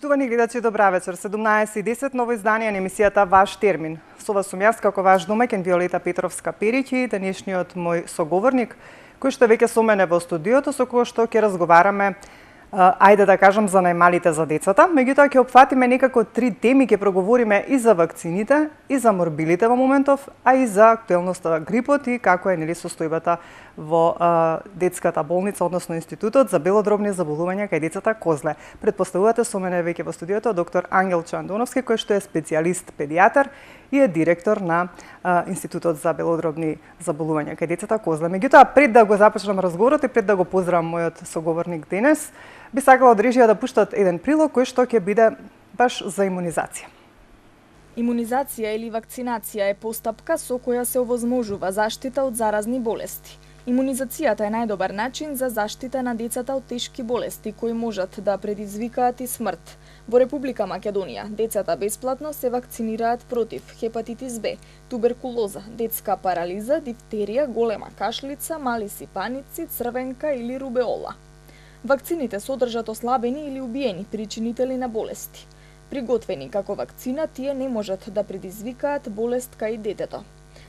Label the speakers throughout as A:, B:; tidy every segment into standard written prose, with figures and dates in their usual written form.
A: Почитувани гледачи, добра вечер. 17:10 ново издание на емисијата Ваш термин. Со вас сум јас како ваш домаќин Виолета Петровска-Периќ и денешниот мој соговорник, кој што веќе со мене во студиото, со кој што ќе разговараме ајде да кажам за најмалите за децата. Меѓутоа ќе опфатиме некако три теми, ќе проговориме и за вакцините, и за морбилите во моментов, а и за актуелноста на грипот и како е состојбата во детската болница, односно институтот за белодробни заболувања кај децата Козле. Претпоставувате со мене веќе во студиото доктор Ангелчо Андоновски, кој што е специјалист педијатар и е директор на Институтот за белодробни заболувања кај децата Козле. Меѓутоа, пред да го започнам разговорот и пред да го поздравам мојот соговорник денес, би сакала од режија да пуштат еден прилог кој што ќе биде баш за имунизација.
B: Имунизација или вакцинација е постапка со која се овозможува заштита од заразни болести. Имунизацијата е најдобар начин за заштита на децата од тешки болести кои можат да предизвикаат и смрт. Во Република Македонија децата бесплатно се вакцинираат против хепатитис Б, туберкулоза, детска парализа, дифтерија, голема кашлица, мали сипаници, црвенка или рубеола. Вакцините содржат ослабени или убиени причинители на болести. Приготвени како вакцина, тие не можат да предизвикаат болест кај детето.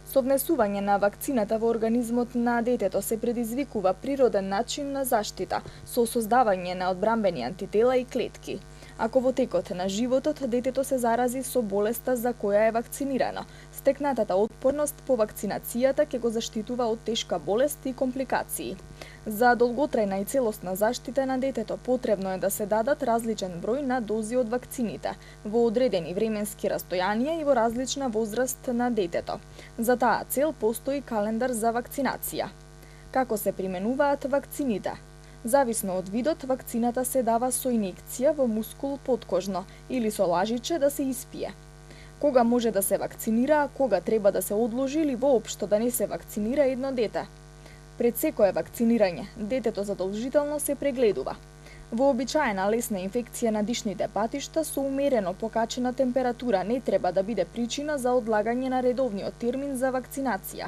B: Со внесување на вакцината во организмот на детето се предизвикува природен начин на заштита со создавање на одбрамбени антитела и клетки. Ако во текот на животот детето се зарази со болеста за која е вакцинирано, стекнатата отпорност по вакцинацијата ќе го заштитува од тешка болест и компликации. За долготрајна и целосна заштита на детето потребно е да се дадат различен број на дози од вакцините во одредени временски растојанија и во различна возраст на детето. За таа цел постои календар за вакцинација. Како се применуваат вакцините? Зависно од видот, вакцината се дава со инекција во мускул подкожно или со лажиче да се испие. Кога може да се вакцинира, а кога треба да се одложи или воопшто да не се вакцинира едно дете? Пред секое вакцинирање, детето задолжително се прегледува. Вообичаена лесна инфекција на дишните патишта со умерено покачена температура не треба да биде причина за одлагање на редовниот термин за вакцинација.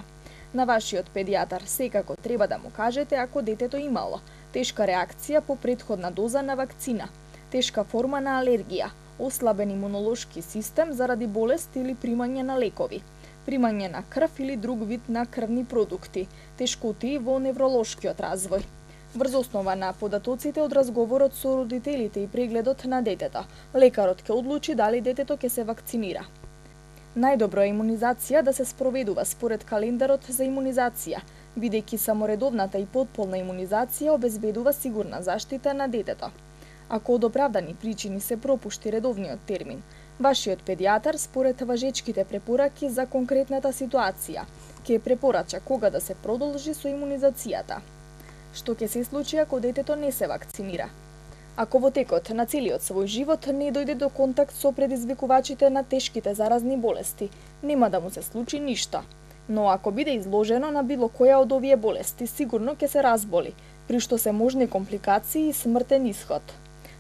B: На вашиот педијатар секако треба да му кажете ако детето имало тешка реакција по претходна доза на вакцина, тешка форма на алергија, ослабен имунолошки систем заради болест или примање на лекови, примање на крв или друг вид на крвни продукти, тешкотии во невролошкиот развој. Врз основа на податоците од разговорот со родителите и прегледот на детето, лекарот ќе одлучи дали детето ќе се вакцинира. Најдобро е имунизација да се спроведува според календарот за имунизација, бидејќи само редовната и потполна имунизација обезбедува сигурна заштита на детето. Ако од оправдани причини се пропушти редовниот термин, вашиот педијатар според важечките препораки за конкретната ситуација ќе препорача кога да се продолжи со имунизацијата. Што ќе се случи ако детето не се вакцинира? Ако во текот на целиот свој живот не дојде до контакт со предизвикувачите на тешките заразни болести, нема да му се случи ништо. Но ако биде изложено на било која од овие болести, сигурно ќе се разболи, при што се можни компликации и смртен исход.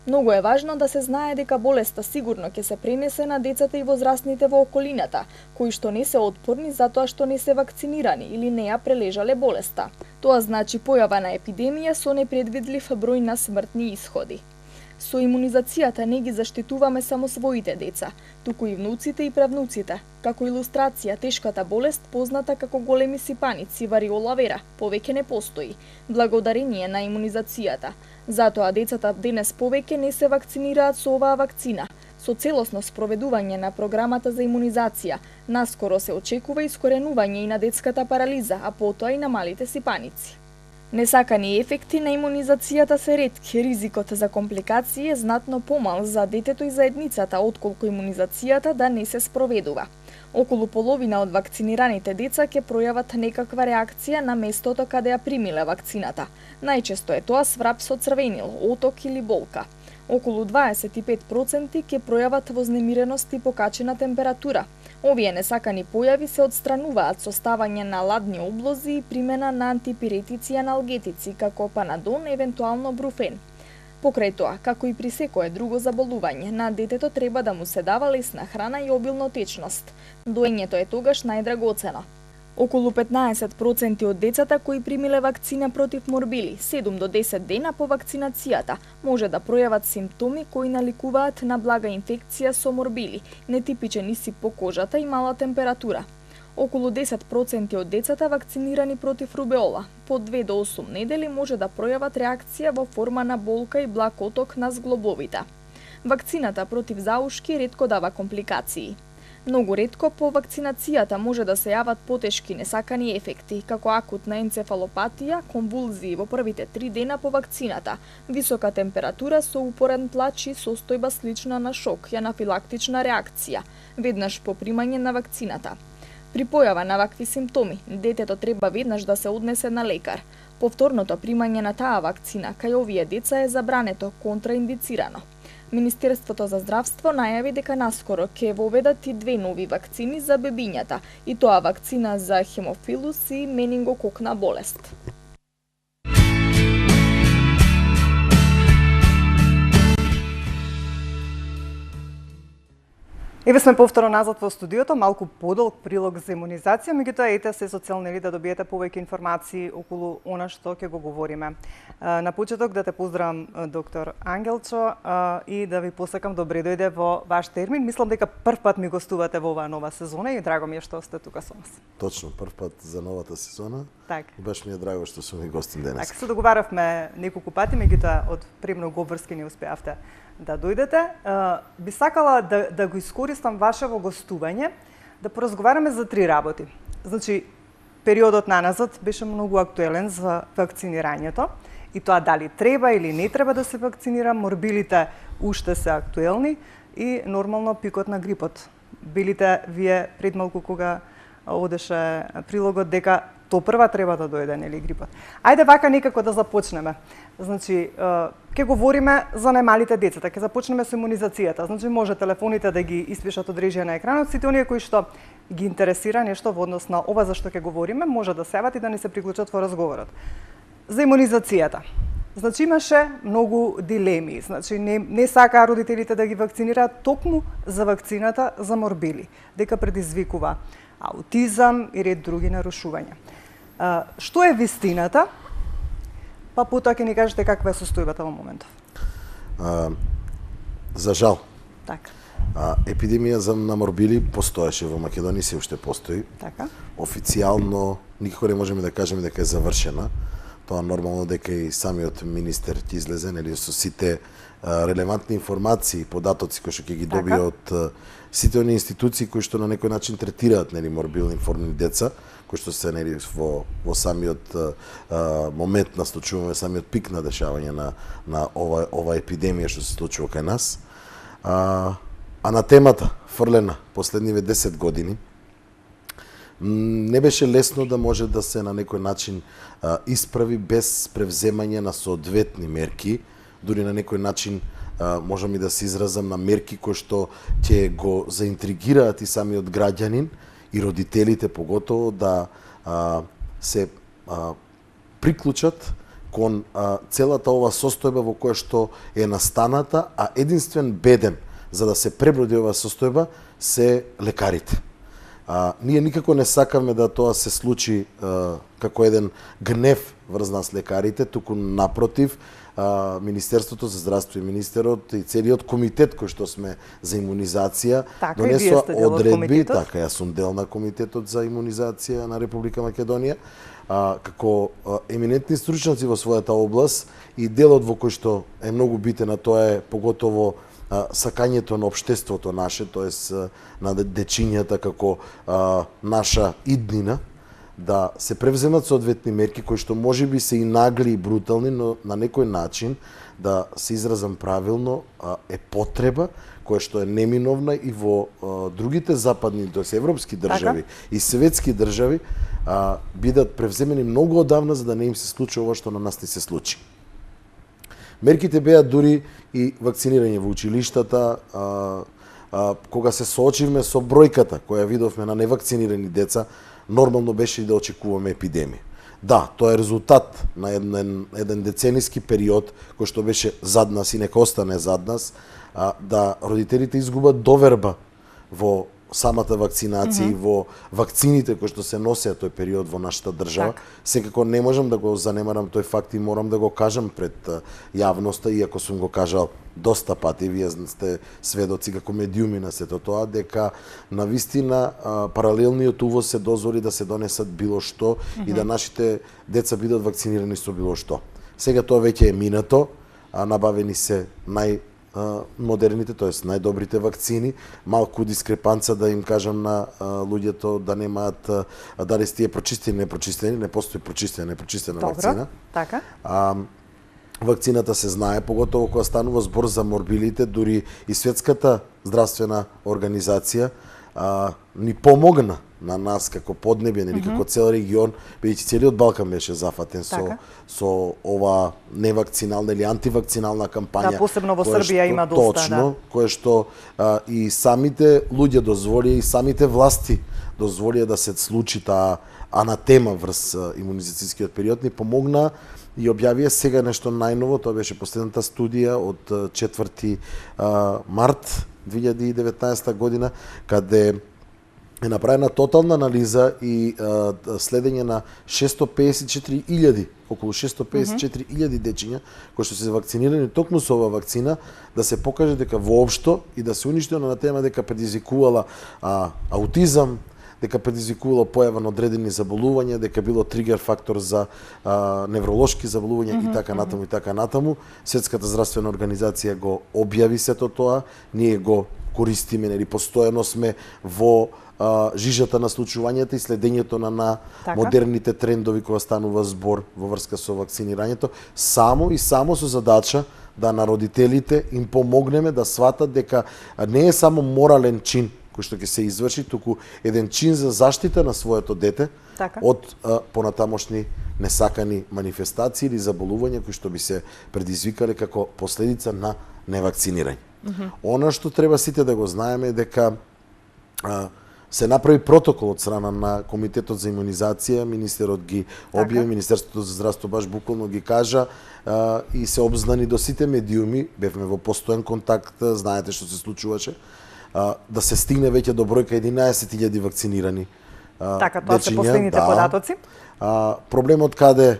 B: Многу е важно да се знае дека болеста сигурно ќе се пренесе на децата и возрастните во околината, кои што не се отпорни затоа што не се вакцинирани или не ја прележале болеста. Тоа значи појава на епидемија со непредвидлив број на смртни исходи. Со имунизацијата не ги заштитуваме само своите деца, туку и внуците и правнуците. Како илустрација, тешката болест, позната како големи сипаници, вариола вера, повеќе не постои, благодарение на имунизацијата. Затоа децата денес повеќе не се вакцинираат со оваа вакцина. Со целосно спроведување на програмата за имунизација, наскоро се очекува искоренување и на детската парализа, а потоа и на малите сипаници. Несакани ефекти на имунизацијата се ретки, ризикот за компликации е знатно помал за детето и заедницата, отколку имунизацијата да не се спроведува. Околу половина од вакцинираните деца ќе пројават некаква реакција на местото каде ја примиле вакцината. Најчесто е тоа сврап со црвенил, оток или болка. Околу 25% ќе пројават вознемиреност и покачена температура. Овие несакани појави се отстрануваат со ставање на ладни облози и примена на антипиретици и аналгетици, како панадон, евентуално бруфен. Покрај тоа, како и при секое друго заболување, на детето треба да му се дава лесна храна и обилно течност. Доењето е тогаш најдрагоцено. Околу 15% од децата кои примиле вакцина против морбили 7 до 10 дена по вакцинацијата може да пројават симптоми кои наликуваат на блага инфекција со морбили, нетипичен исип по кожата и мала температура. Околу 10% од децата вакцинирани против рубеола по 2 до 8 недели може да пројават реакција во форма на болка и благ оток на зглобовите. Вакцината против заушки ретко дава компликации. Многу ретко по вакцинацијата може да се јават потешки несакани ефекти, како акутна енцефалопатија, конвулзии во првите 3 дена по вакцината, висока температура со упорен плач и состојба слична на шок и анафилактична реакција, веднаш по примање на вакцината. При појава на вакви симптоми, детето треба веднаш да се однесе на лекар. Повторното примање на таа вакцина кај овие деца е забрането, контраиндицирано. Министерството за здравство најави дека наскоро ќе воведат и 2 нови вакцини за бебињата, и тоа вакцина за хемофилус и менингококна болест.
A: Еве сме повторно назад во студиото, малку подолг прилог за имунизација, меѓутоа ете се со цел да добиете повеќе информации околу она што ќе го говориме. На почеток да те поздравам, доктор Ангелчо, и да ви посакам добре дојде во ваш термин. Мислам дека прв пат ми гостувате во оваа нова сезона и драго ми е што сте тука со нас.
C: Точно, прв пат за новата сезона.
A: Така.
C: И баш ми е драго што сум и гостин денес.
A: Така се договаравме неколку пати, меѓутоа од премногу обврски не успеавте да дојдете. Би сакала да го искористам вашево гостување, да поразговараме за 3 работи. Значи, периодот наназад беше многу актуелен за вакцинирањето, и тоа дали треба или не треба да се вакцинира, морбилите уште се актуелни и нормално пикот на грипот. Билите вие пред малку кога одеше прилогот дека то прва треба да дојде, нели, грипот. Ајде вака некако да започнеме. Значи, ќе говориме за најмалите децата, ќе започнеме со имунизацијата. Значи, може телефоните да ги испишат од режија на екранот, сите оние кои што ги интересира нешто во однос на ова за што ќе говориме, може да се јават и да не се приклучат во разговорот. За имунизацијата. Значи, имаше многу дилеми. Значи, не сакаа родителите да ги вакцинираат токму за вакцината за морбили, дека предизвикува аутизам и ред други нарушувања. Што е вистината? Па потоа ќе ни кажете каква е состојбата во моментов.
C: За жал.
A: Така.
C: Епидемија на морбили постоеше во Македонија, се уште постои.
A: Така.
C: Официјално никако не можеме да кажеме дека е завршена. Тоа нормално дека и самиот министер ќе излезе, нели, со сите релевантни информации, податоци кои што ќе ги добие од сите оние институции кои што на некој начин третираат, нели, морбилни информирани деца, кои што се, нели, во самиот момент на случување, самиот пик на дешавање на ова епидемија што се случува кај нас. А на темата фрлена последниве 10 години не беше лесно да може да се на некој начин исправи без превземање на соодветни мерки, дури на некој начин можам и да се изразам на мерки кои што ќе го заинтригираат и самиот граѓанин и родителите поготово да се приклучат кон целата ова состојба во која што е настаната, а единствен бедем за да се преброди оваа состојба се лекарите. Ние никако не сакаме да тоа се случи како еден гнев врз нас лекарите, туку напротив, Министерството за здравство и министерот и целиот комитет кој што сме за имунизација донесува одредби, така, јас сум дел на комитетот за имунизација на Република Македонија, како еминентни стручњаци во својата област, и делот во кој што е многу битен, а тоа е поготово сакањето на општеството наше, тоест на дечињата како наша иднина, да се превземат соодветни мерки кои што можеби се и нагли и брутални, но на некој начин, да се изразам правилно, е потреба која што е неминовна и во другите западни, тоест европски држави и светски држави, бидат превземени многу одавна за да не им се случи ова што на нас не се случи. Мерките беа дури и вакцинирање во училиштата, кога се соочивме со бројката која видовме на невакцинирани деца, нормално беше и да очекуваме епидемија. Да, тоа е резултат на еден децениски период кој што беше зад нас и нека остане зад нас, да родителите изгубат доверба во самата вакцинација и во вакцините кои што се носеа тој период во нашата држава. Секако не можам да го занемарам тој факт и морам да го кажам пред јавноста, иако сум го кажал доста пати, вие сте сведоци како медиуми на сето тоа, дека навистина паралелниот увоз се дозволи да се донесат било што и да нашите деца бидат вакцинирани со било што. Сега тоа веќе е минато, набавени се модерните, тоест најдобрите вакцини, малку дискрепанца да им кажам на луѓето да немаат дали сте прочистени, не постои прочистена, непрочистена вакцина.
A: Така.
C: Вакцината се знае, поготово кога станува збор за морбилите, дури и Светската здравствена организација ни помогна на нас како поднебје, нели како цел регион, бидејќи целиот Балкан беше зафатен со ова невакцинална или антивакцинална кампања.
A: Да, посебно во Србија има доста,
C: точно, кое што и самите луѓе дозволија и самите власти дозволија да се случи таа анатема врз имунизацијскиот период, ни помогна и објавија сега нешто најново, тоа беше последната студија од 4 март 2019 година, каде е направена тотална анализа и следење на 654.000, околу 654.000 дечиња кои што се вакцинирани токму со оваа вакцина, да се покаже дека воопшто и да се уништи на тема дека предизвикувала аутизам, дека предизвикувало појава на одредени заболувања, дека било тригер фактор за невролошки заболувања и така натаму. Светската здравствена организација го објави сето тоа, ние го користиме, нели постојано сме во жижата на случувањата и следењето на модерните трендови кога станува збор во врска со вакцинирањето, само со задача да на родителите им помогнеме да сватат дека не е само морален чин кој што ќе се изврши, туку еден чин за заштита на своето дете од понатамошни несакани манифестации или заболувања кои што би се предизвикале како последица на невакцинирање. Она што треба сите да го знаеме е дека се направи протокол од страна на Комитетот за имунизација, министерот ги објави, Министерството за здравство баш буквално ги кажа и се обзнани до сите медиуми, бевме во постојан контакт, знаете што се случуваше, да се стигне веќе до бројка 11.000 вакцинирани
A: така, тоа се последните податоци.
C: Проблемот каде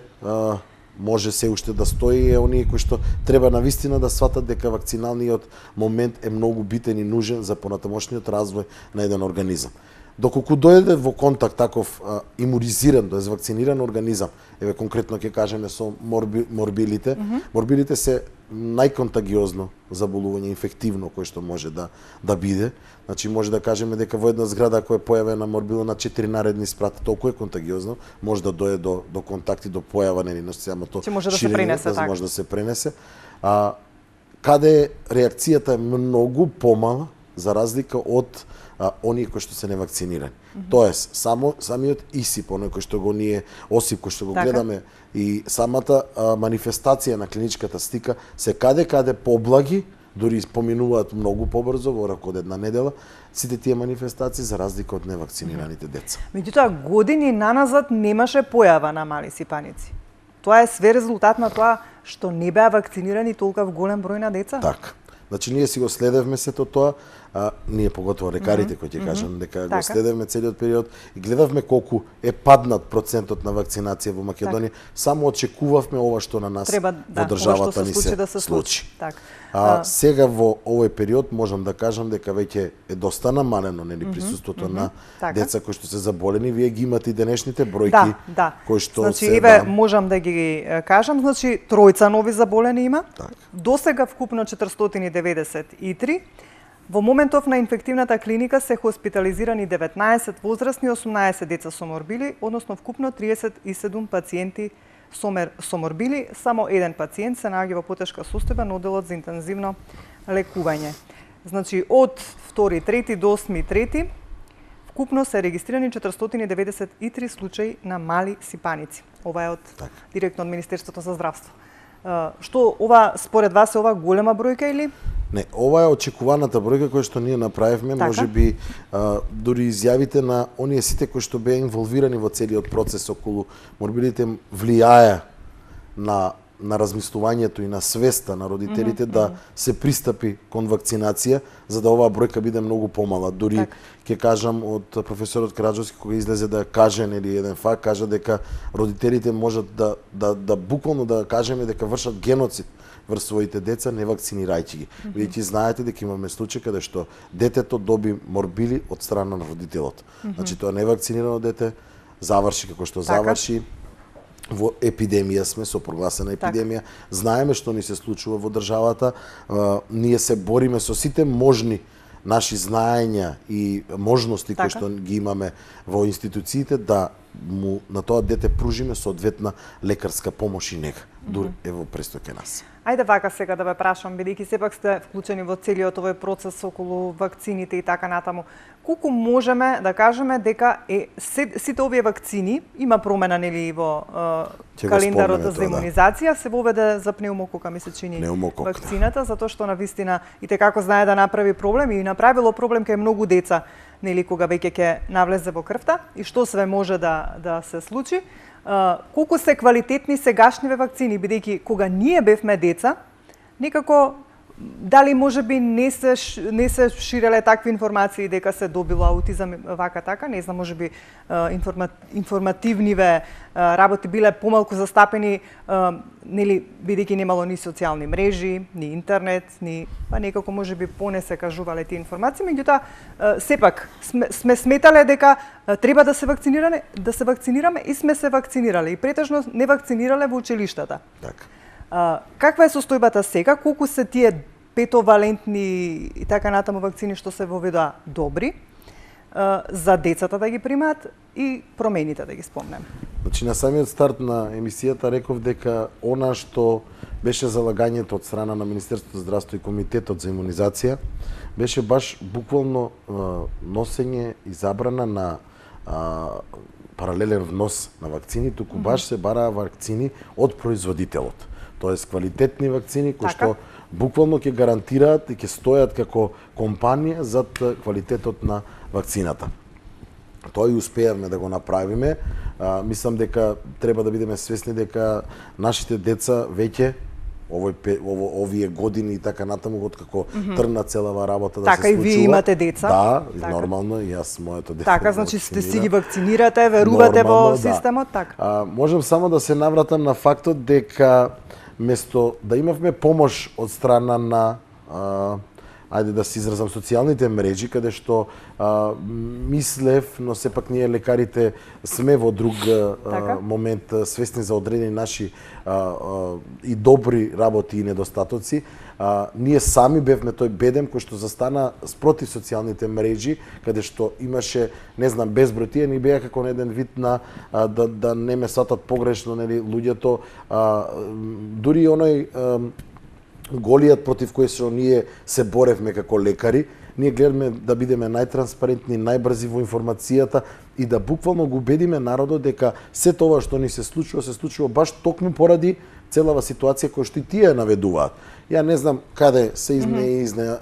C: може се уште да стои е оние кои што треба навистина да сватат дека вакциналниот момент е многу битен и нужен за понатамошниот развој на еден организам. Доколку дојде во контакт таков имунизиран, тоест вакциниран организам, еве конкретно ќе кажеме со морбилите, морбилите се најконтагиозно заболување инфективно кој што може да биде. Значи може да кажеме дека во една зграда која е појавена морбило на 4 наредни спрата, толку е контагиозно, може да дојде до контакти, до појава на самото ширење, може да се пренесе. Каде реакцијата е многу помала за разлика од оние кои што се невакцинирани. Тоест, самиот исип, оној кој што го ние, осип кој што го гледаме и самата манифестација на клиничката слика се каде поблаги, дури поминуваат многу побрзо во рок од една недела, сите тие манифестации за разлика од невакцинираните деца.
A: Меѓутоа, години наназад немаше појава на мали сипаници. Тоа е све резултат на тоа што не беа вакцинирани толков голем број на деца?
C: Така. Значи, ние си го следевме сето тоа, ние поготово лекарите, кои ќе кажам, дека го следевме целиот период и гледавме колку е паднат процентот на вакцинација во Македонија. Само очекувавме ова што на нас во државата ни се случи. Сега во овој период можам да кажам дека веќе е доста намалено, нели, присуството на деца кои што се заболени. Вие ги имате и денешните бројки кои што
A: значи, еве можам да ги кажам, значи тројца нови заболени има. Досега вкупно 493. Во моментов на инфективната клиника се хоспитализирани 19 возрастни, 18 деца со морбили, односно вкупно 37 пациенти со морбили, само еден пациент се наоѓа во потешка состојба на одделот за интензивно лекување. Значи од 2.3 до 8.3 вкупно се регистрирани 493 случаи на мали сипаници. Ова е од директно од Министерството за здравство. Што ова според вас е ова голема бројка или?
C: Не, ова е очекуваната бројка која што ние направивме, можеби дури изјавите на оние сите кои што беа инволвирани во целиот процес околу морбилите влијае на на размислувањето и на свеста на родителите да се пристапи кон вакцинација, за да оваа бројка биде многу помала. Дури ќе кажам од професорот Краджовски кога излезе да каже нели еден факт, кажа дека родителите можат да буквално да кажеме дека вршат геноцид врз своите деца не вакцинирајќи ги. Бидејќи знаете дека имаме случаи каде што детето доби морбили од страна на родителот. Значи тоа невакцинирано дете заврши како што заврши. Во епидемија сме, со прогласена епидемија. Знаеме што ни се случува во државата. Ние се бориме со сите можни наши знаења и можности кои што ги имаме во институциите да му на тоа дете пружиме соодветна лекарска помош и нега. Дури ево престо ке нас.
A: Ајде вака сега да ве прашам, бидејќи сепак сте вклучени во целиот овој процес околу вакцините и така натаму. Колку можеме да кажеме дека сите овие вакцини има промена нели во календарот за имунизација, се воведе за пнеумокока, ми се чини вакцината, затоа што навистина и како знае да направи проблем и направило проблем кај многу деца, нели кога веќе ќе навлезе во крвта и што све може да се случи. Колку се квалитетни сегашниве вакцини, бидејќи кога ние бевме деца, некако дали можеби не се ширеле такви информации дека се добило аутизам вака така, не знам, можеби информативниве работи биле помалку застапени, нели бидејќи немало ни социјални мрежи, ни интернет, ни некако можеби поне се кажувале тие информации, меѓутоа сепак сме сметале дека треба да се вакцинираме и сме се вакцинирале и претежно не вакцинирале во училиштата.
C: Така.
A: Каква е состојбата сега? Колку се тие петовалентни и така натаму вакцини што се воведоа добри за децата да ги примаат и промените да ги спомнем?
C: Значи на самиот старт на емисијата реков дека она што беше залагањето од страна на Министерството за здравство и Комитетот за имунизација беше баш буквално носење и забрана на паралелен внос на вакцини, туку баш се бараа вакцини од производителот. Тоест квалитетни вакцини кои што буквално ќе гарантираат и ќе стојат како компанија зад квалитетот на вакцината. Тоа и успеавме да го направиме. Мислам дека треба да бидеме свесни дека нашите деца веќе овие години и така натаму откако тргна целава работа да се случува.
A: Така и вие имате деца?
C: Да, нормално и јас моето дете.
A: Така, значи сте си ги вакцинирате, верувате во системот, така.
C: Можам само да се навратам на фактот дека место да имавме помош од страна на ајде да се изразам социјалните мрежи, каде што мислев, но сепак ние лекарите сме во друг момент свесни за одредени наши и добри работи и недостатоци. Ние сами бевме тој бедем кој што застана спротив социјалните мрежи, каде што имаше, не знам, безброј тие ни беа како на еден вид на да не ме сватат погрешно, нели, луѓето, дури оној голијат против кој што ние се боревме како лекари, ние гледаме да бидеме најтранспарентни, најбрзи во информацијата и да буквално го убедиме народот дека се тоа што ни се случува баш токму поради целава ситуација која што и тие наведуваат. Ја не знам каде се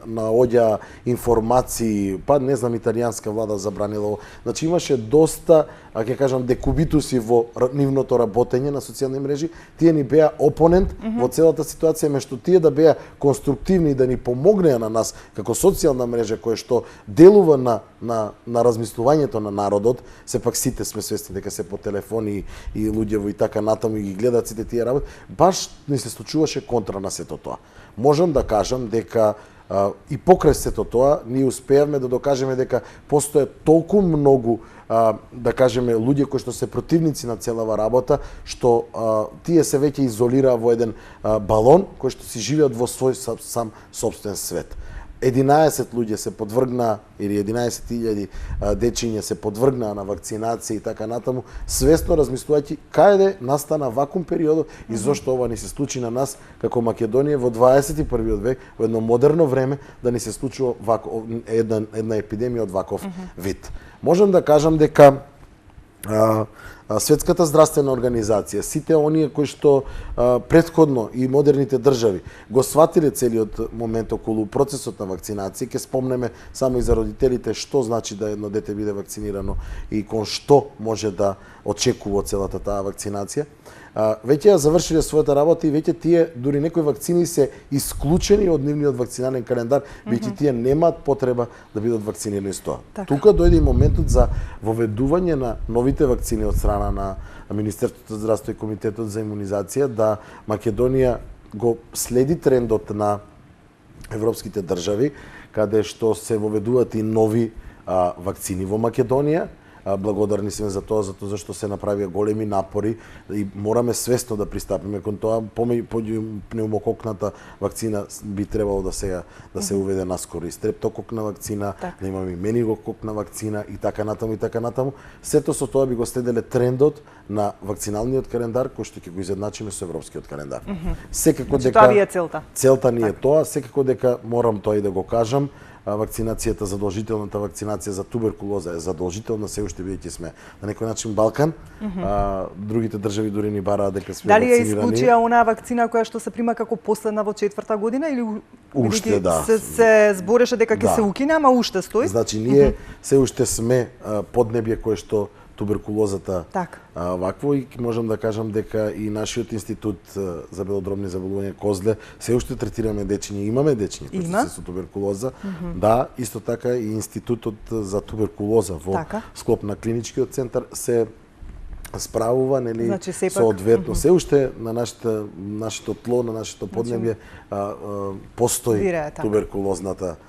C: наоѓа информации, па не знам италијанска влада забранила. Значи имаше доста, ќе кажам, декубитуси во нивното работење на социјални мрежи. Тие ни беа опонент во целата ситуација, мешто тие да беа конструктивни и да ни помогнеа на нас како социјална мрежа која што делува на размислувањето на народот. Сепак сите сме свесни дека се по телефони и луѓево и така натаму и ги гледаат сите тие работи. Баш ни се случуваше контра на сето тоа. Можам да кажам дека и покрај сето тоа ние успеавме да докажеме дека постојат толку многу да кажеме луѓе кои што се противници на целава работа, што тие се веќе изолираа во еден балон кој што си живеат во свој сам сопствен свет. 11 луѓе се подвргнаа или 11.000 дечиња се подвргнаа на вакцинација и така натаму, свесно размислувајќи каде настана вакуум периодот и зошто ова ни се случи на нас како Македонија во 21. век, во едно модерно време, да ни се случува една епидемија од ваков вид. Можам да кажам дека Светската здравствена организација, сите оние кои што претходно и модерните држави го сватиле целиот момент околу процесот на вакцинација, ќе спомнеме само и за родителите што значи да едно дете биде вакцинирано и кон што може да очекува целата таа вакцинација. Веќе ја завршиле својата работа и веќе тие, дури некои вакцини се исклучени од нивниот вакцинален календар, веќе тие немаат потреба да бидат вакцинирани со тоа. Тука дојде и моментот за воведување на новите вакцини од страна на Министерството за здравство и Комитетот за имунизација, да Македонија го следи трендот на европските држави, каде што се воведуваат и нови вакцини во Македонија. Благодарни сме за тоа зашто се направија големи напори и мораме свесно да пристапиме кон тоа. Пневмококната вакцина би требало да се уведе наскоро и стрептококна вакцина, да имаме и менингококна вакцина и така натаму и така натаму. Сето со тоа би го следеле трендот на вакциналниот календар кој што ќе го изедначиме со европскиот календар. Секако дека
A: тоа ви е целта.
C: Целта ни е тоа, секако дека морам тоа и да го кажам. Вакцинацијата, задолжителната вакцинација за туберкулоза е задолжителна, се уште бидејќи сме на некој начин Балкан. Другите држави дури ни бараат дека сме
A: вакцинирани. Дали
C: вакцинирани.
A: е исклучија онаа вакцина која што се прима како последна во 4-та година или
C: уште да
A: се збореше дека ќе се укине, ама уште стои?
C: Значи ние се уште сме поднебје кое што туберкулозата вакво и можам да кажам дека и нашиот институт за белодробни заболувања Козле се уште третираме дечиња, имаме дечиња кои се со туберкулоза. Да, исто така и институтот за туберкулоза во склоп на клиничкиот центар се справува, нели,
A: значи,
C: соодветно. Се уште на нашето тло, на нашето поднебје постои туберкулозната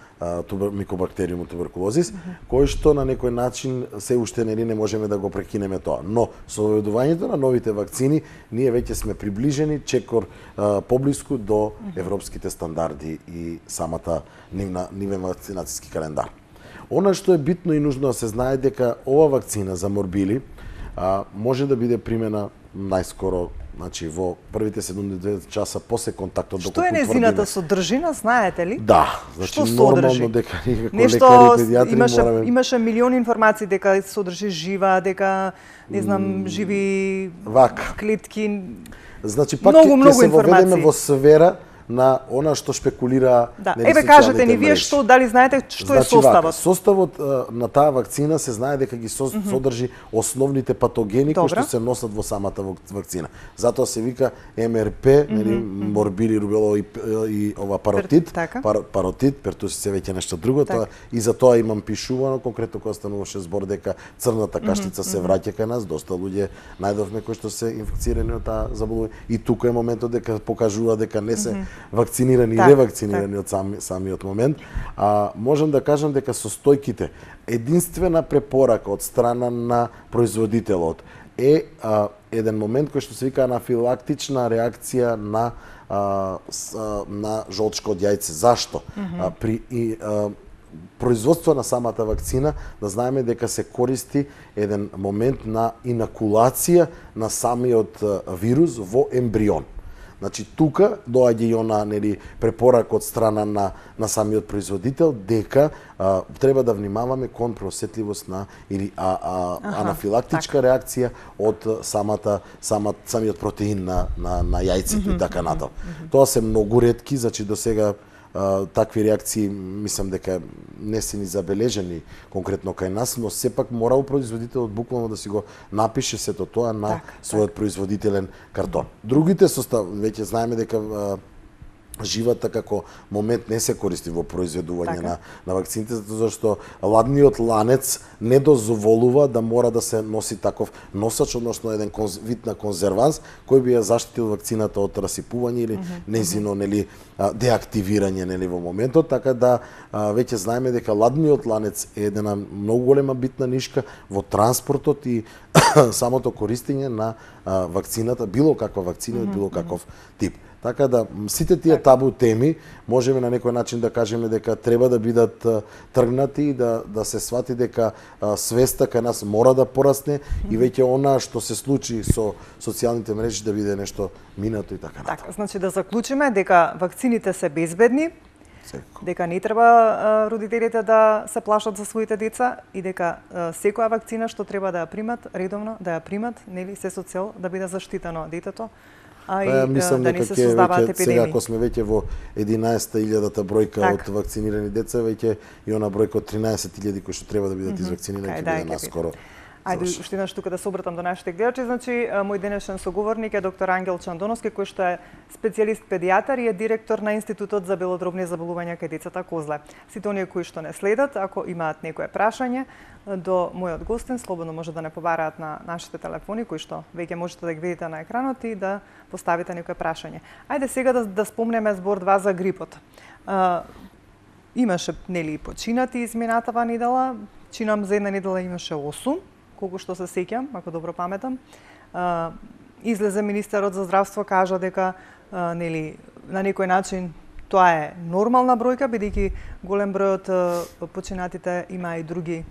C: микобактериум туберкулозис, кој што на некој начин се уште не можеме да го прекинеме тоа. Но со воведувањето на новите вакцини ние веќе сме приближени чекор поблиску до европските стандарди и самата нивен вакцинацијски календар. Она што е битно и нужно да се знае дека ова вакцина за морбили може да биде примена најскоро, значи во првите 72 часа после контактот.
A: Што е незината содржина, знаете ли?
C: Да, значи нормално дека никако
A: лекари,
C: педиатри мораме...
A: Имаше милиони информации дека содржи жива, дека не знам, живи клетки.
C: Значи пак ќе се воведеме во сфера на она што шпекулира.
A: Да. Еве кажете ни вие што, дали знаете што е составот?
C: Составот на таа вакцина се знае дека ги содржи основните патогени кои што се носат во самата вакцина. Затоа се вика МРП, нели, морбили, рубело и ова паротит. Паротит, пертусис е веќе нешто друго, и за тоа имам пишувано конкретно кога стануваше збор дека црната каштица се враќа кај нас, доста луѓе најдовме кои што се инфекцирани од таа заболување и тука е моментот дека покажува дека не се вакцинирани и ревакцинирани од самиот момент. Можам да кажам дека состојките, единствена препорака од страна на производителот е еден момент кој што се вика анафилактична реакција на жолчко од јајце. Зашто? При производство на самата вакцина, да знаеме дека се користи еден момент на инакулација на самиот вирус во ембрион. Значи тука доаѓа и она, нели, препорака од страна на самиот производител дека треба да внимаваме кон просетливост на или анафилактичка реакција од самиот протеин на јајцето и така натаму. Тоа се многу ретки, значи до сега такви реакции мислам дека не се ни забележени конкретно кај нас, но сепак морал производителот буквално да си го напише сето тоа на својот производителен картон. Другите состави, веќе знаеме дека живата како момент не се користи во произведување на вакцините, затоа што ладниот ланец не дозволува да мора да се носи таков носач, односно еден вид на конзерванс кој би ја заштитил вакцината од расипување или незино, нели, деактивирање, нели, во моментот, така да веќе знаеме дека ладниот ланец е една многу голема битна нишка во транспортот и самото користење на вакцината, било каква вакцина од било каков тип. Така да сите тие табу теми можеме на некој начин да кажеме дека треба да бидат тргнати и да се свати дека свеста кај нас мора да порасне и веќе она што се случи со социјалните мрежи да биде нешто минато и така натаму.
A: Така, значи да заклучиме дека вакцините се безбедни, дека не треба родителите да се плашат за своите деца и дека секоја вакцина што треба да ја примат редовно, да ја примат, нели, се со цел да биде заштитено детето, а и да не се создаваат епидемии.
C: Сега ако сме веќе во 11.000-та бројка од вакцинирани деца, веќе и она бројка од 13.000 кои што треба да бидат извакцинирани, ќе биде наскоро.
A: Ајде уште еднаш тука да се обратам до нашите гледачи. Значи, мој денешен соговорник е доктор Ангел Чандоновски, кој што е специјалист педијатар и е директор на Институтот за белодробни заболувања кај децата Козле. Сите оние кои што не следат, ако имаат некое прашање до мојот гостин, слободно може да не побараат на нашите телефони, кои што веќе можете да ги видите на екранот и да поставите некое прашање. Ајде сега да спомнеме збор 2 за грипот. Имаше, нели, починати изминатава недела, чинам за една недела имаше 8, колку што се сеќам, ако добро паметам. Излезе министерот за здравство, кажа дека нели на некој начин тоа е нормална бројка, бидејќи голем број од починатите има и други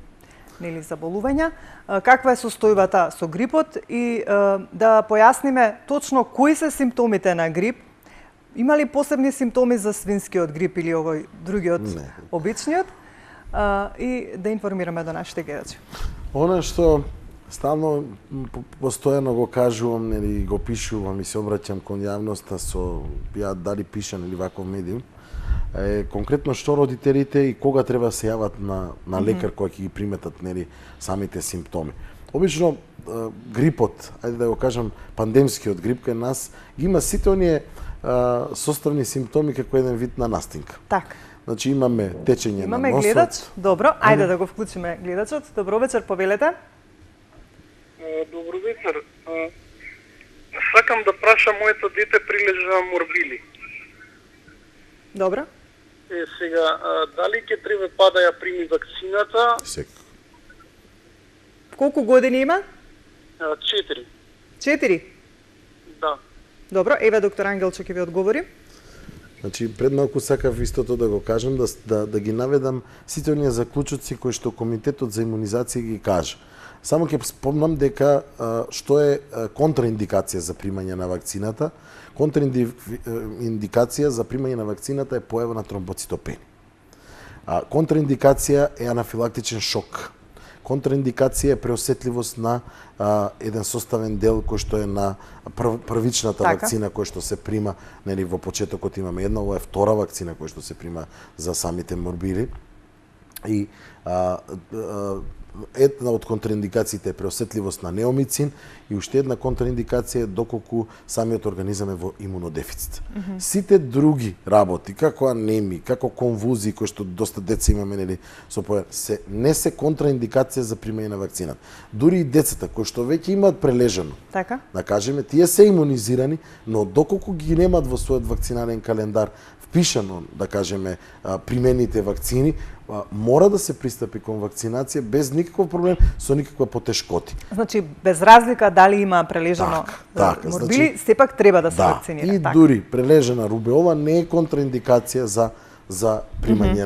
A: нели заболувања. Каква е состојбата со грипот и да појасниме точно кои се симптомите на грип? Има ли посебни симптоми за свинскиот грип или овој другиот обичниот? И да информираме до нашите гледачи.
C: Она што стално постојано го кажувам, нели го пишувам и се обраќам кон јавноста со ја дали пишан или ваков медиум, е конкретно што родителите и кога треба се јават на лекар кој ќе ги приметат, нели, самите симптоми. Обично грипот, ајде да го кажам, пандемскиот грип кај нас ги има сите оние составни симптоми како еден вид на настинка.
A: Така.
C: Значи имаме течење на носот.
A: Имаме гледач. Добро, ајде да го вклучиме гледачот. Добро вечер, повелете.
D: Добро вечер. Сакам да прашам, моето дете прилежа морбили.
A: Добро.
D: Сега, дали ќе треба да ја прими вакцината?
A: Колку години има?
D: 4.
A: 4?
D: Да.
A: Добро, еве доктор Ангелчо ќе ви одговори.
C: Значи, пред малку сакав истото да го кажам, да ги наведам сите оние заклучоци кои што Комитетот за имунизација ги кажа. Само ќе спомнам дека што е контраиндикација за примање на вакцината. Контраиндикација за примање на вакцината е појава на тромбоцитопени. Контраиндикација е анафилактичен шок. Контраиндикација е преосетливост на еден составен дел кој што е на првичната вакцина која што се прима, нели во почетокот имаме една, ова е втора вакцина која што се прима за самите морбили. И една од контраиндикациите е преосетливост на неомицин и уште една контраиндикација е доколку самиот организам е во имунодефицит. Сите други работи, како анеми, како конвузии кои што доста деца имаме, нели, со појава, не се контраиндикација за примање на вакцината. Дури и децата кои што веќе имаат прележано, да кажеме, тие се имунизирани, но доколку ги немаат во својот вакцинален календар впишано, да кажеме, примените вакцини, мора да се пристапи кон вакцинација без никаков проблем, со никаква потешкоти.
A: Значи, без разлика дали има прележано морбили, значи, сепак треба да се вакцинира.
C: И дури прележена рубеола не е контраиндикација за примање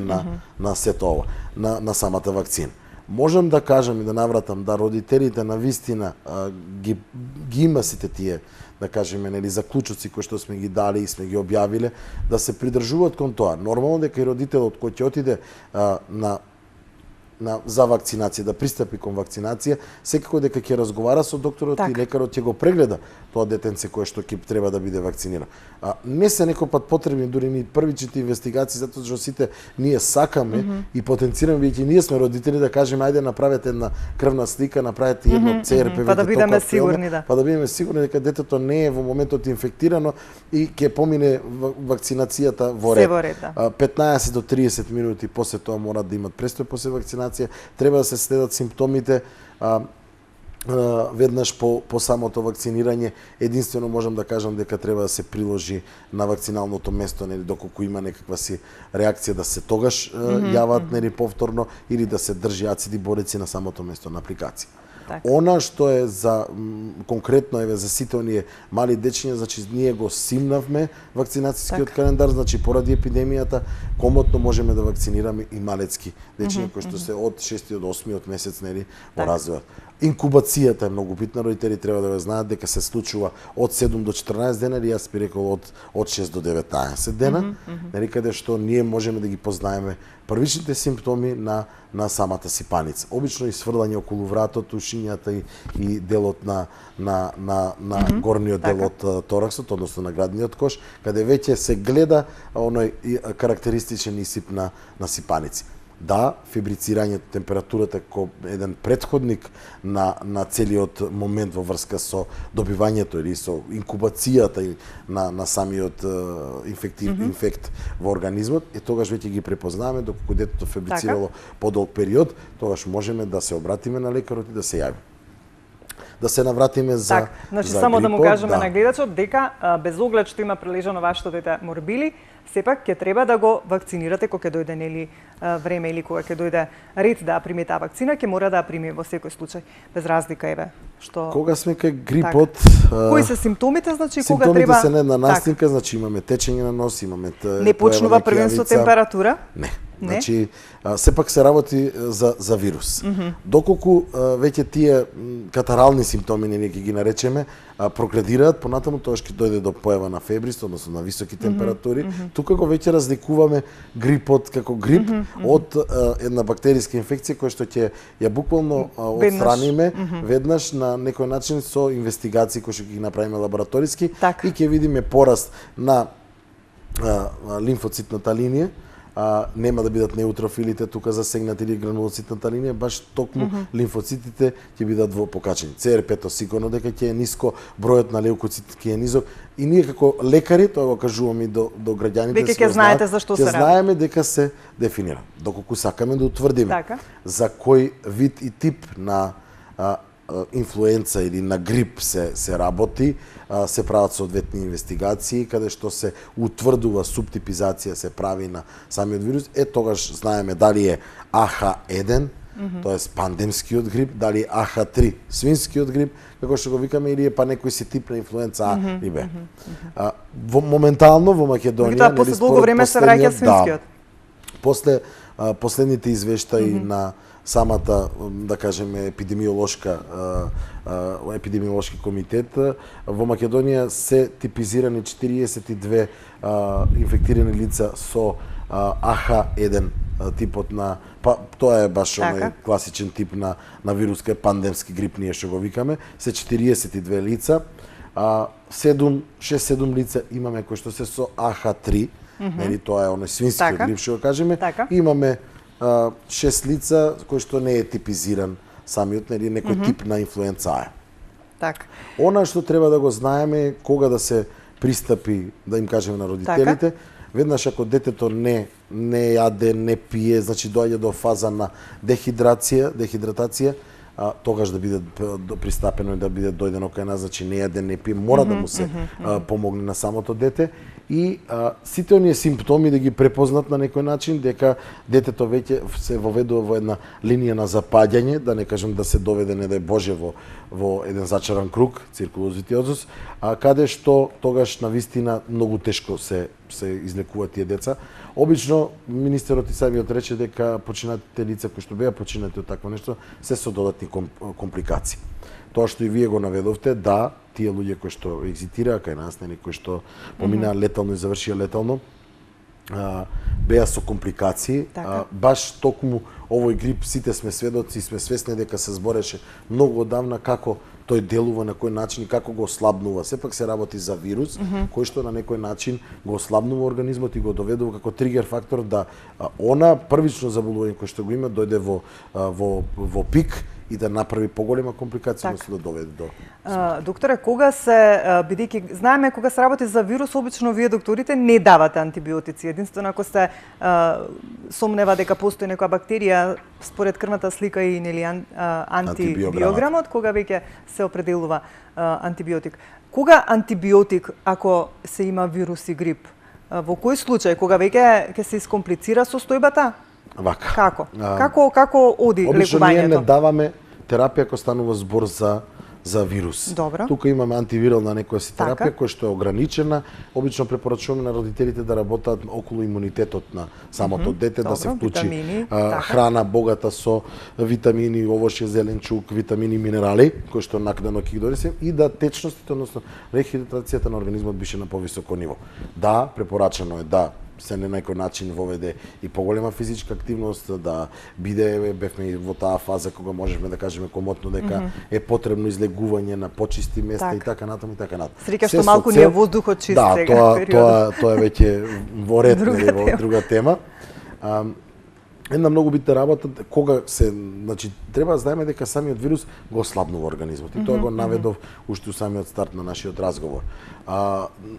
C: на сето ова, на самата вакцина. Можам да кажам и да навратам да родителите на вистина ги има сите тие, да кажеме, нели, заклучоци кои што сме ги дали и сме ги објавиле, да се придржуваат кон тоа. Нормално дека и родителот кој ќе отиде за вакцинација, да пристапи кон вакцинација, секако дека ќе разговара со докторот и лекарот ќе го прегледа тоа детенце кое што ќе треба да биде вакцинирано. Не се некој пат потребни дури ни првичните инвестигации, затоа што сите ние сакаме и потенцираме, бидејќи ние сме родители, да кажеме ајде направете една крвна слика, направете едно ЦРП,
A: па да бидеме сигурни,
C: па да бидеме сигурни дека детето не е во моментот инфектирано и ќе помине вакцинацијата во ред. 15 до 30 минути после тоа мора да имат престој после вакцинација. Треба да се следат симптомите веднаш по самото вакцинирање. Единствено можам да кажам дека треба да се приложи на вакциналното место, нели, доколку има некаква си реакција да се тогаш јават, нели, повторно, или да се држи ациди борици на самото место на апликација. Она што е за конкретно еве за сите оние мали дечиња, значи ние го симнавме вакцинацијскиот календар, значи поради епидемијата комотно можеме да вакцинираме и малецки дечиња кои што се од 6 до 8 месец, нели, во развојот. Инкубацијата е многу битна, родители треба да го знаат дека се случува од 7 до 14 дена, или јас би рекол од 6 до 19 дена, нели, каде што ние можеме да ги познаеме првичните симптоми на самата сипаница. Обично изфрлање околу вратот, ушињата и делот на горниот дел од тораксот, односно на градниот кош, каде веќе се гледа оној карактеристичен исип на сипаници. Да, фибрицирањето, температурата како еден претходник на целиот момент во врска со добивањето или со инкубацијата на самиот инфект во организмот, и тогаш веќе ги препознаваме, доколку детето фибрицирало подолг период, тогаш можеме да се обратиме на лекарот и да се јавиме. Да се навратиме за
A: значи
C: за
A: само
C: грипот,
A: да му кажеме на гледачот дека без оглед што има прилежано вашето дете морбили, сепак ќе треба да го вакцинирате кога ќе дојде нели време или кога ќе дојде ред да прими таа вакцина, ќе мора да прими во секој случај, без разлика еве што
C: кога сме кај грипот,
A: кои се симптомите, значи кога
C: симптомите
A: треба
C: се на една настинка, значи имаме течење на нос, имаме
A: не почнува првенство температура?
C: Не. Значи, сепак се работи за вирус. Доколку веќе тие катарални симптоми, ние ќе ги наречеме, прогредираат, понатаму тоа ќе дојде до појава на фебрис, односно на високи температури. Тука го веќе разликуваме грипот како грип од една бактериска инфекција која што ќе ја буквално отстраниме веднаш на некој начин со инвестигации кои што ќе ги направиме лабораториски и ќе видиме пораст на лимфоцитната линија. Нема да бидат неутрофилите тука засегнати или гранулоцитната линија, баш токму лимфоцитите ќе бидат во покачени. ЦРП-то сигурно дека ќе е ниско, бројот на леукоцитите ќе е низок, и ние како лекари, тоа го кажуваме и до граѓаните,
A: веќе ќе знаете за што се работи.
C: Ќе знаеме дека се дефинира. Доколку сакаме да утврдиме за кој вид и тип на инфлуенца или на грип се работи, се прават соодветни инвестигации, каде што се утврдува субтипизација, се прави на самиот вирус, тогаш знаеме дали е АХ1, тоест пандемскиот грип, дали е АХ3, свинскиот грип, како што го викаме, или е па некој си тип на инфлуенца А или Б. Моментално во Македонија,
A: после долго време се враќа свинскиот.
C: После последните извештаи на самата, да кажеме, епидемиолошки комитет, во Македонија се типизирани 42 инфектирани лица со АХ1 типот на, па тоа е баш оној класичен тип на вирус, кај пандемски грип, ние што го викаме, се 42 лица, 6-7 лица имаме кои што се со АХ3, нели тоа е оној свинскиот грип, што го кажеме, имаме 6 лица кои што не е типизиран самиот, нели, некој тип на инфлуенца А.
A: Така.
C: Она што треба да го знаеме кога да се пристапи, да им кажеме на родителите, веднаш ако детето не јаде, не пие, значи доаѓа до фаза на дехидратација, тогаш да биде пристапено и да биде дојдено кај нас, значи не јаде, не пие, мора да му се помогне на самото дете. И сите оние симптоми да ги препознат на некој начин, дека детето веќе се воведува во една линија на запаѓање, да не кажем да се доведе, не дај Боже, во еден зачаран круг, циркулус витиозус, каде што тогаш навистина многу тешко се излекуваат тие деца. Обично министерот и самиот рече дека починатите лица кои што беа починати од такво нешто се со додатни компликации. Тоа што и вие го наведовте, да, тие луѓе кои што екзитираа кај нас, нели, кои што поминаа летално и завршија летално, беа со компликации. Баш токму овој грип сите сме сведоци и сме свесни дека се збореше многу одавна како тој делува, на кој начин и како го ослабнува. Сепак се работи за вирус кој што на некој начин го ослабнува организмот и го доведува како тригер фактор да она првично заболување кој што го има дојде во пик и да направи поголема компликација, да доведе до.
A: Докторе, кога се, бидејќи знаеме кога се работи за вирус, обично вие докторите не давате антибиотици. Единствено ако се сомнева дека постои некоја бактерија според крвната слика и нели антибиограмот, кога веќе се определува антибиотик. Кога антибиотик ако се има вирус и грип? Во кој случај? Кога веќе ќе се искомплицира состојбата?
C: Вака.
A: Како оди лекувањето?
C: Обично ние не даваме терапија ако станува збор за за вирус.
A: Добро.
C: Тука имаме антивирална некоја си терапија
A: Така.
C: која што е ограничена. Обично препорачуваме на родителите да работат околу имунитетот на самото дете, да се
A: Добро,
C: вклучи
A: витамини, така.
C: храна богата со витамини, овошје, зеленчук, витамини, минерали, кои што накнено ќе ги донесе и да течностите, односно рехидратацијата на организмот бише на повисоко ниво. Да, препорачано е да се на некој начин воведе и поголема физичка активност, да биде, бевме и во таа фаза кога можеме да кажеме комотно дека е потребно излегување на почисти места и така натаму и така натаму.
A: Среќа
C: Се
A: што малку
C: со
A: ни е
C: цел-
A: воздухот чист
C: да,
A: сега.
C: тоа е веќе во ред,
A: Друга
C: нели, во
A: тема.
C: друга тема. Една многу битна работа кога се, значи треба да знаеме дека самиот вирус го ослабнува организмот и тоа го наведов уште у самиот старт на нашиот разговор.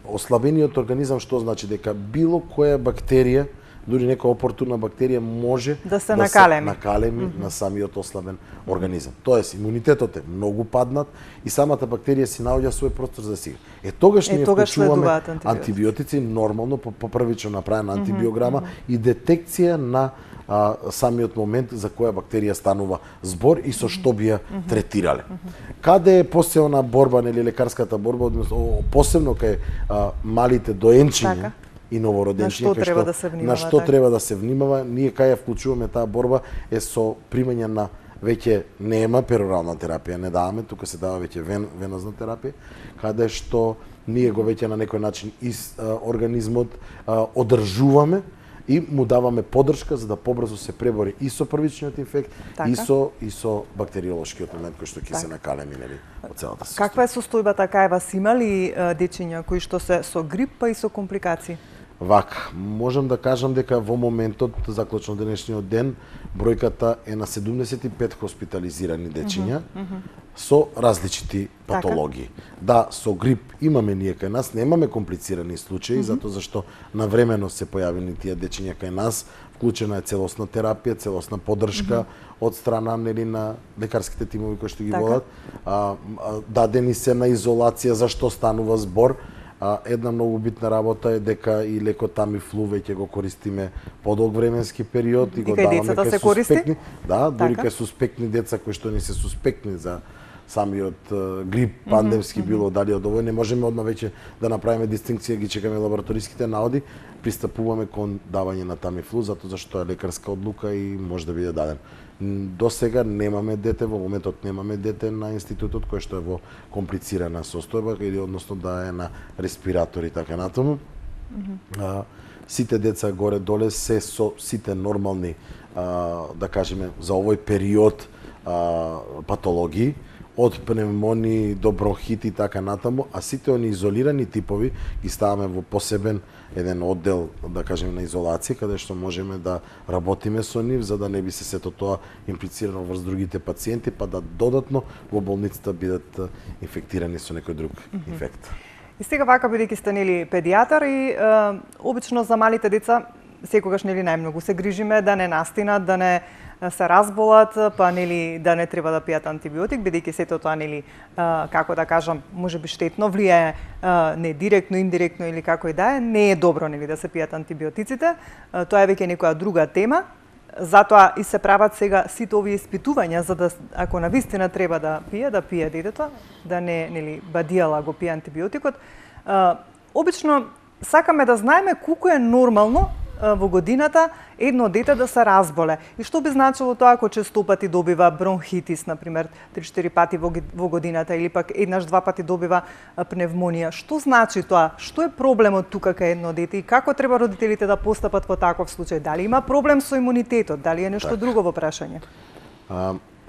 C: Ослабениот организам што значи дека било која бактерија, дури нека опортуна бактерија може
A: Да се накалеми.
C: накалеми на самиот ослабен организам. Тоест имунитетот е многу паднат и самата бактерија си наоѓа свој простор за сега. Тогаш ние
A: тогаш
C: вклучуваме
A: следуваат антибиотици.
C: антибиотици нормално по првично направена антибиограма и детекција на самиот момент за која бактерија станува збор и со што би ја третирале. Каде е посебна борба, нели лекарската борба, односно посебно кај малите доенчиња
A: Така.
C: и новороденчиња,
A: На што
C: кај
A: треба да се внимава,
C: на што
A: така.
C: треба да се внимава, ние кај ја вклучуваме таа борба е со примање на веќе нема перорална терапија, не даваме, тука се дава веќе венозна терапија, каде што ние го веќе на некој начин организмот одржуваме и му даваме поддршка за да побрзо се пребори и со првичниот инфект
A: Така.
C: и со бактериолошкиот момент кој што ќе се накалеми, нели, од целата состојба.
A: Каква е состојбата кај вас, има ли дечиња кои што се со грип па и со компликации?
C: Вака, можам да кажам дека во моментот, заклучно денешниот ден, бројката е на 75 хоспитализирани дечиња со различити патологии. Да, со грип имаме ние кај нас, немаме комплицирани случаи, затоа зашто навремено се појавени тие дечиња кај нас, вклучена е целосна терапија, целосна поддршка од страна, нели, на лекарските тимови кои што ги
A: Така.
C: водат. Дадени се на изолација за што станува збор. Една многу битна работа е дека и лекот Тамифлу веќе го користиме подолг временски период и го
A: кај
C: даваме
A: децата
C: кај
A: се користи?
C: суспектни. Да, дури
A: Така.
C: кај суспектни деца кои што не се суспектни за самиот грип пандемски било дали од овој, не можеме одма веќе да направиме дистинкција, ги чекаме лабораториските наоди, пристапуваме кон давање на Тамифлу затоа зашто е лекарска одлука и може да биде даден. До сега немаме дете, во моментот немаме дете на институтот кој што е во комплицирана состојба или односно да е на респиратори и така натаму. Сите деца горе доле се со сите нормални да кажеме за овој период патологии, од пневмонии до бронхити и така натаму, а сите они изолирани типови ги ставаме во посебен еден оддел, да кажеме, на изолација, каде што можеме да работиме со нив, за да не би се сето тоа имплицирано врз другите пациенти, па да додатно во болницата бидат инфектирани со некој друг инфект.
A: И сега вака, бидејќи сте нели педијатар и обично за малите деца секогаш нели најмногу се грижиме да не настинат, да не се разболат, па нели да не треба да пијат антибиотик, бидејќи сето тоа нели како да кажам, можеби штетно влијае не директно, индиректно или како и да е, не е добро нели да се пијат антибиотиците. Тоа е веќе некоја друга тема. Затоа и се прават сега сите овие испитувања за да ако навистина треба да пие детето, да не нели бадијала го пие антибиотикот. Обично сакаме да знаеме колку е нормално во годината едно дете да се разболе. И што би значило тоа ако честопати добива бронхитис, например, 3-4 пати во годината или пак еднаш-два пати добива пневмонија? Што значи тоа? Што е проблемот тука кај едно дете и како треба родителите да постапат во таков случај? Дали има проблем со имунитетот? Дали е нешто друго во прашање?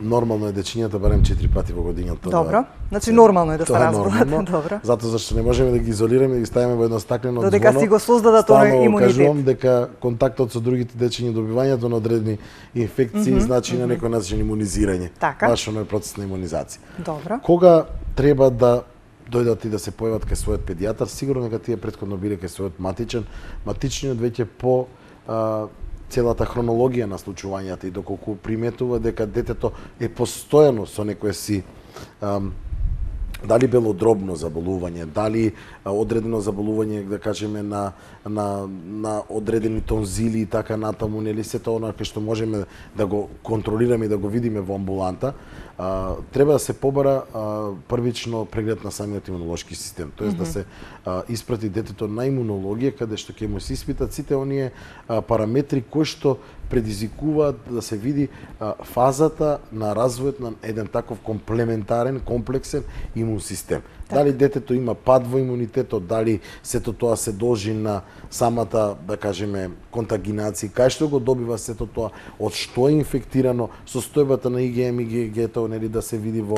C: Нормално е дечињата барем 4 пати во годината.
A: Добро. Значи нормално е да се
C: Тоа е
A: разболат.
C: нормално,
A: Добро.
C: затоа зашто не можеме да ги изолираме и ги ставиме во едно стаклено звоно.
A: Додека си го создадат тој имунитет.
C: Кажувам дека контактот со другите дечиња, добивањето на одредени инфекции значи на некој начин имунизирање.
A: Така.
C: Баш оној процес на имунизација.
A: Добро.
C: Кога треба да дојдат и да се појават кај својот педијатар, сигурно дека тие претходно биле кај својот матичниот веќе по целата хронологија на случувањата и доколку приметува дека детето е постојано со некое си дали белодробно заболување, дали одредено заболување, да кажеме, на одредени тонзили и така натаму, нели, сето она што можеме да го контролираме и да го видиме во амбуланта, треба да се побара првично преглед на самиот имунолошки систем, тоест да се испрати детето на имунологија, каде што ќе му се испитат сите оние параметри кои што предизвикуваат да се види фазата на развојот на еден таков комплементарен, комплексен имун систем. Дали детето има пад во имунитетот, дали сето тоа се должи на самата, да кажеме, контагинација, кај што го добива сето тоа, од што е инфектирано, состојбата на IgM и IgG, нели, да се види во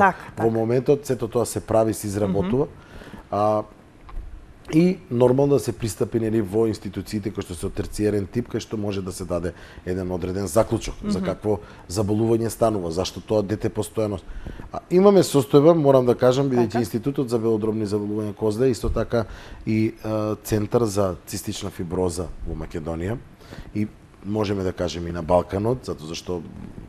C: моментот, сето тоа се прави, се изработува. И нормално да се пристапи, нели, во институциите кои што се од терциерен тип, кај што може да се даде еден одреден заклучок за какво заболување станува, зашто тоа дете постојано. Имаме состојба, морам да кажам, бидејќи Институтот за белодробни заболувања Козле, исто така и Центар за цистична фиброза во Македонија и можеме да кажеме и на Балканот, затоа зашто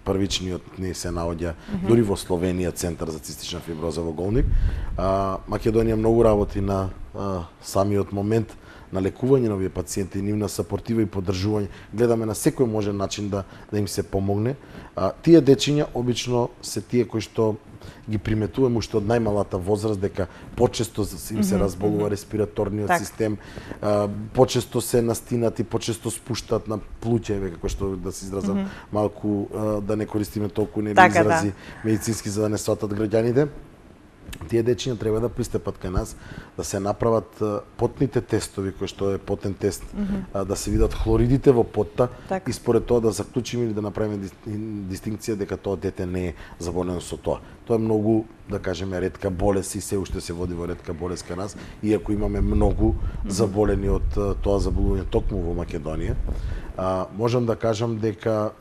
C: првичниот не се наоѓа дури во Словенија Центар за цистична фиброза во Голник. Македонија многу работи на самиот момент на лекување на овие пациенти, нивна сапортива и поддржување. Гледаме на секој можен начин да им се помогне. Тие дечиња обично се тие кои што ги приметуваме уште од најмалата возраст дека почесто им се разболува респираторниот систем, почесто се настинати, почесто спуштат на плуќеве, како што да се изразам малку, да не користиме толку изрази медицински за да не сватат граѓаните. Тие дечиња треба да пристапат кај нас, да се направат потните тестови, кои што е потен тест, да се видат хлоридите во потта и според тоа да заклучиме или да направиме дистинкција дека тоа дете не е заболено со тоа. Тоа е многу, да кажеме, ретка болест и се уште се води во ретка болест кај нас, иако имаме многу заболени од тоа заболување токму во Македонија. Можам да кажам дека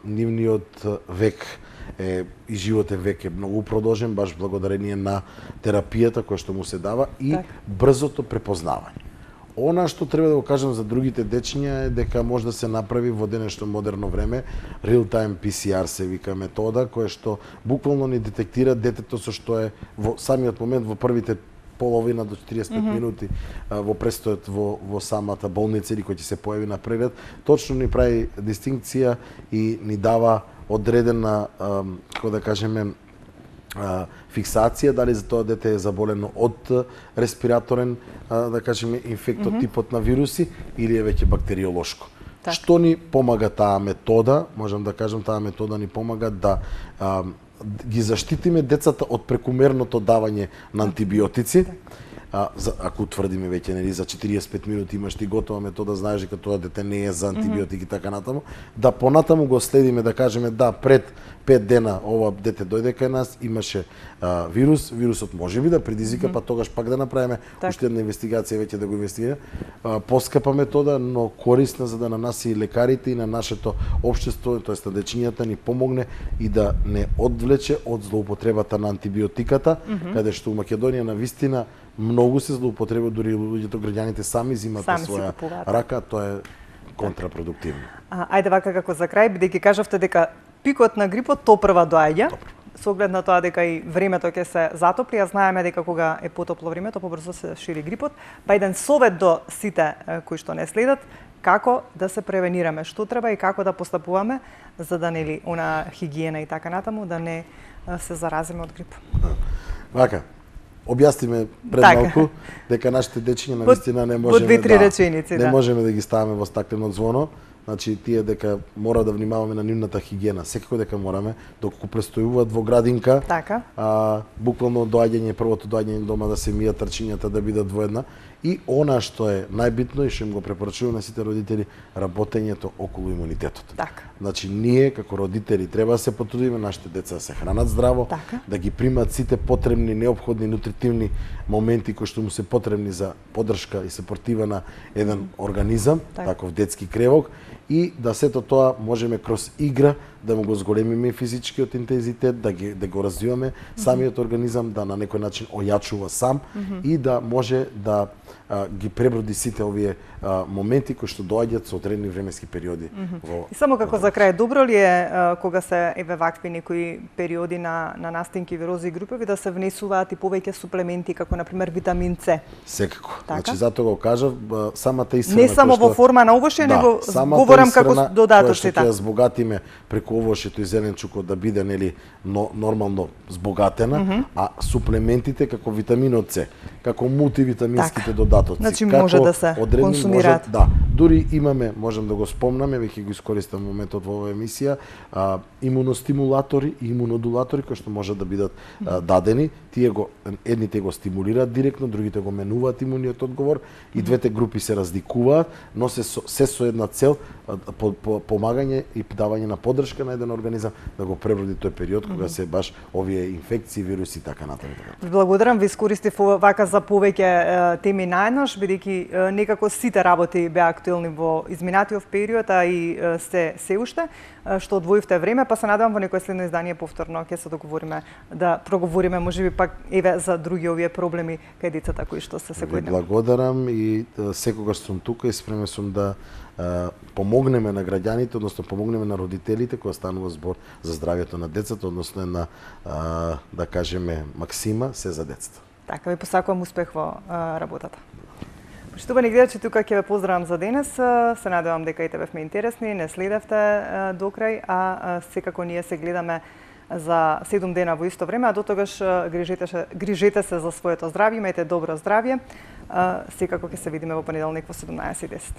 C: нивниот век и животен век е многу продолжен, баш благодарение на терапијата која што му се дава и брзото препознавање. Она што треба да го кажам за другите дечиња е дека може да се направи во денешно модерно време real-time PCR се вика метода, која што буквално ни детектира детето со што е во самиот момент во првите половина до 45 минути во престојот во самата болница или кој ќе се појави на преглед, точно ни прави дистинкција и ни дава одредена, како да кажеме, фиксација дали за тоа дете е заболено од респираторен, да кажеме, инфект од типот на вируси или е веќе бактериолошко. Што ни помага таа метода? Можам да кажам, таа метода ни помага да ги заштитиме децата од прекумерното давање на антибиотици. Ако утврдиме веќе, нели, за 45 минути имаш ти готова метода, знаеш дека тоа дете не е за антибиотики и така натаму, да понатаму го следиме, да кажеме да пред 5 дена ова дете дојде кај нас, имаше вирусот можеби да предизвика, па тогаш пак да направиме уште една инвестигација веќе да го инвестира. Поскапа метода, но корисна за да на нас и лекарите и на нашето општество, тоест на дечињата ни помогне и да не одвлече од злоупотребата на антибиотиката, каде што у Македонија на вистина многу се злоупотреба, дури луѓето, граѓаните сами зимат на своја рака, тоа е контрапродуктивно.
A: Ајде вака како за крај, бидејќи кажавте дека пикот на грипот топрва доаѓа, со оглед на тоа дека и времето ќе се затопли, а знаеме дека кога е потопло времето, побрзо се шири грипот, па еден совет до сите кои што не следат, како да се превенираме, што треба и како да постапуваме за да нели она хигиена и така натаму да не се заразиме од грип.
C: Вака, објасниме пред малку дека нашите дечиња навистина не можеме да ги ставаме во стаклено звоно. Значи, тие дека мора да внимаваме на нивната хигиена, секако дека мораме, доколку престојуваат во градинка, буквално доаѓање, првото доаѓање дома да се мијат трчињата, да бидат воедна. И она што е најбитно и што им го препорачувам на сите родители, работењето околу имунитетот. Значи, ние како родители треба да се потрудиме нашите деца да се хранат здраво, да ги примат сите потребни, неопходни, нутритивни моменти кои што му се потребни за поддршка и сапортива на еден организам, таков детски кревок, и да сето тоа можеме кроз игра да му го зголемиме физичкиот интензитет, да го развиваме самиот организам, да на некој начин ојачува сам и да може да ги преброди сите овие моменти кои што доаѓаат со одредени временски периоди во.
A: И само како за крај, добро ли е кога се вакви некои периоди на настинки вирози и групови да се внесуваат и повеќе суплементи како на пример витамин С?
C: Секако.
A: Така?
C: Значи затоа го кажав, самата исхрана
A: Не само во форма на овошје, него говорам како додатоци.
C: Која што ќе ја збогатиме преку овошјето и зеленчукот да биде нели нормално збогатена, а суплементите како витаминот С, како мултивитаминските додатоци,
A: значи може да се консумираат.
C: Да, дури имаме, можем да го спомнаме, веќе го искористам моментот во оваа емисија, имуностимулатори и имунодулатори кои што можат да бидат дадени. Тие едните го стимулираат директно, другите го менуваат имуниот одговор и двете групи се разликуваат, но се со една цел помагање и давање на поддршка на еден организам да го преброди тој период кога се баш овие инфекции, вируси и така натаму.
A: Ви благодарам, ви искористив вака за повеќе теми наеднаш, бидејќи некако сите работи беа актуелни во изминатиот период, а и се уште, што одвоивте време, па се надевам во некое следно издание повторно ќе се договориме да проговориме можеби пак еве за други овие проблеми кај децата кои што се секојдневно.
C: Благодарам и секогаш сум тука и спремен сум да помогнеме на граѓаните, односно помогнеме на родителите кога станува збор за здравјето на децата, односно на да кажеме максима се за децата.
A: Така, ви посакувам успех во работата. Почитувани гледачи, тука ќе ве поздравам за денес. Се надевам дека и тебе бевме интересни, не следевте до крај, а секако ние се гледаме за 7 дена во исто време, а до тогаш грижете се за своето здравје, имајте добро здравје. Секако ќе се видиме во понеделник во 17:10.